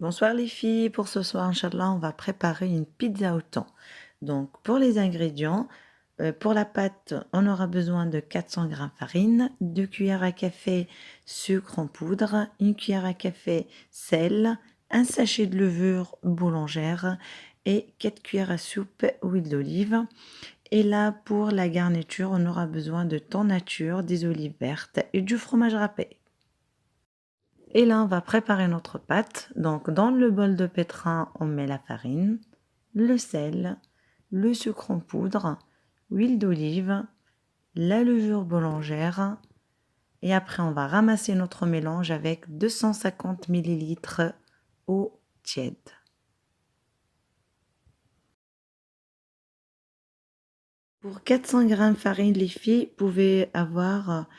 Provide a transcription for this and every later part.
Bonsoir les filles, pour ce soir, Inch'Allah, on va préparer une pizza au thon. Donc pour les ingrédients, pour la pâte, on aura besoin de 400 g farine, 2 cuillères à café sucre en poudre, 1 cuillère à café sel, un sachet de levure boulangère et 4 cuillères à soupe huile d'olive. Et là, pour la garniture, on aura besoin de thon nature, des olives vertes et du fromage râpé. Et là, on va préparer notre pâte. Donc, dans le bol de pétrin, on met la farine, le sel, le sucre en poudre, l'huile d'olive, la levure boulangère. Et après, on va ramasser notre mélange avec 250 ml eau tiède. Pour 400 g farine, les filles, vous pouvez avoir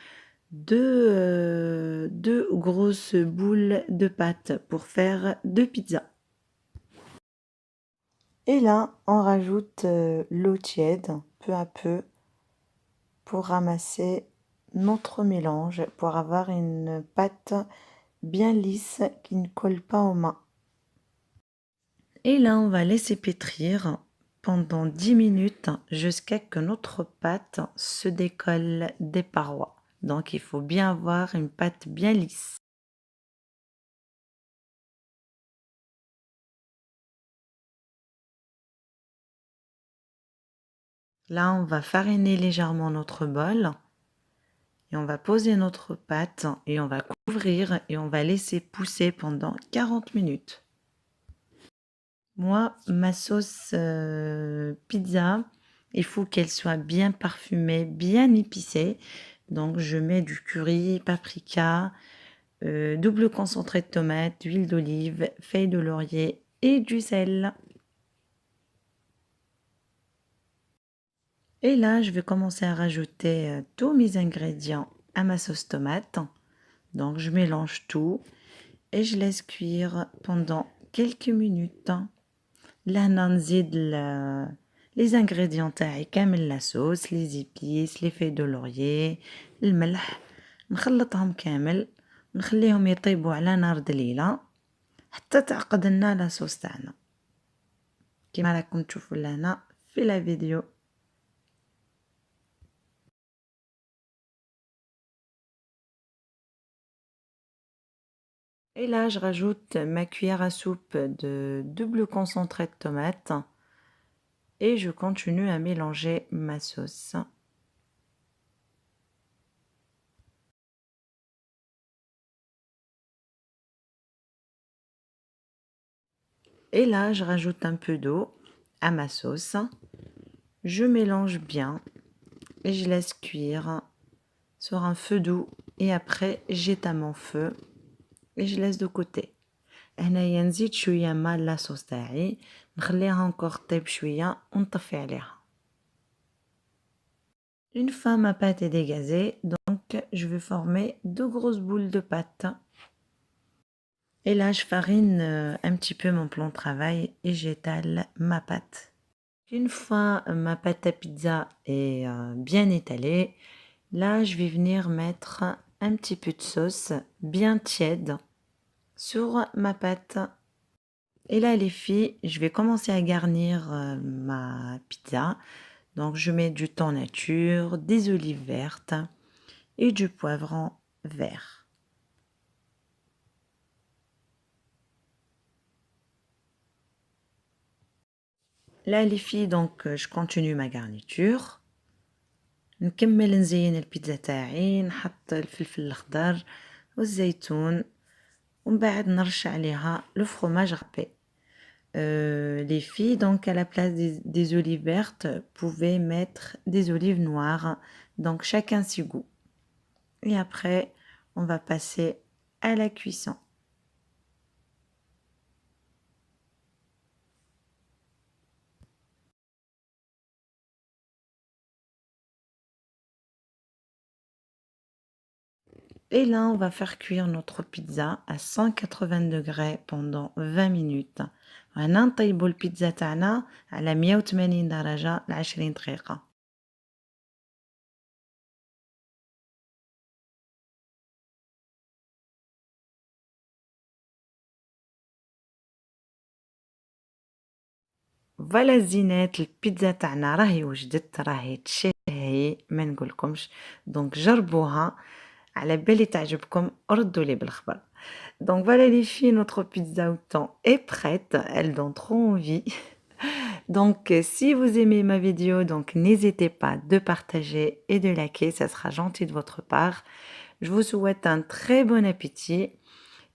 deux grosses boules de pâte pour faire 2 pizzas. Et là, on rajoute l'eau tiède peu à peu pour ramasser notre mélange, pour avoir une pâte bien lisse qui ne colle pas aux mains. Et là, on va laisser pétrir pendant 10 minutes jusqu'à ce que notre pâte se décolle des parois. Donc, il faut bien avoir une pâte bien lisse. Là, on va fariner légèrement notre bol et on va poser notre pâte et on va couvrir et on va laisser pousser pendant 40 minutes. Moi, ma sauce pizza, il faut qu'elle soit bien parfumée, bien épicée. Donc, je mets du curry, paprika, double concentré de tomate, huile d'olive, feuilles de laurier et du sel. Et là, je vais commencer à rajouter tous mes ingrédients à ma sauce tomate. Donc, je mélange tout et je laisse cuire pendant quelques minutes. Là, نزيد les ingrédients تاعي كامل la sauce, les épices, les feuilles de laurier, الملح، نخلطهم كامل ونخليهم يطيبوا على نار دليلة حتى تعقد لنا لا صوص تاعنا كيما راكم تشوفوا لهنا في لا فيديو. Et là, je rajoute ma cuillère à soupe de double concentré de tomate et je continue à mélanger ma sauce. Et là, je rajoute un peu d'eau à ma sauce. Je mélange bien et je laisse cuire sur un feu doux et après j'éteins mon feu et je laisse de côté. هنايا نزيد شويه ماء لاصوص تاعي نخليها encore طيب شويه ونطفي عليها. Une fois ma pâte est dégazée, donc je vais former 2 grosses boules de pâte. Et là, je farine un petit peu mon plan de travail et j'étale ma pâte. Une fois ma pâte à pizza est bien étalée, là, je vais venir mettre un petit peu de sauce bien tiède sur ma pâte. Et là, les filles, je vais commencer à garnir ma pizza. Donc, je mets du thon nature, des olives vertes et du poivron vert. Là, les filles, donc, je continue ma garniture. نكمل نزين البيتزا تاعي، نحط الفلفل الأخضر والزيتون ومن بعد نرش عليها لو fromage râpé. Les filles, donc à la place des olives vertes, pouvaient mettre des olives noires, donc chacun ses goûts. Et après, on va passer à la cuisson. Et là, on va faire cuire notre pizza à 180 degrés pendant 20 minutes. غنطيبوا البيتزا تاعنا على 180 درجة ل20 دقيقة. فوالا الزينات البيتزا تاعنا راهي وجدت راهي تشهي ما نقولكمش دونك جربوها على بالي تعجبكم ردوا لي بالخبر. Donc voilà les filles, notre pizza au thon est prête, elle donne trop envie. Donc si vous aimez ma vidéo, donc n'hésitez pas de partager et de liker, ça sera gentil de votre part. Je vous souhaite un très bon appétit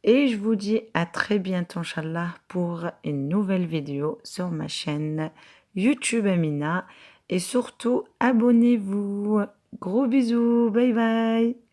et je vous dis à très bientôt Inch'Allah pour une nouvelle vidéo sur ma chaîne YouTube Amina et surtout abonnez-vous. Gros bisous, bye bye.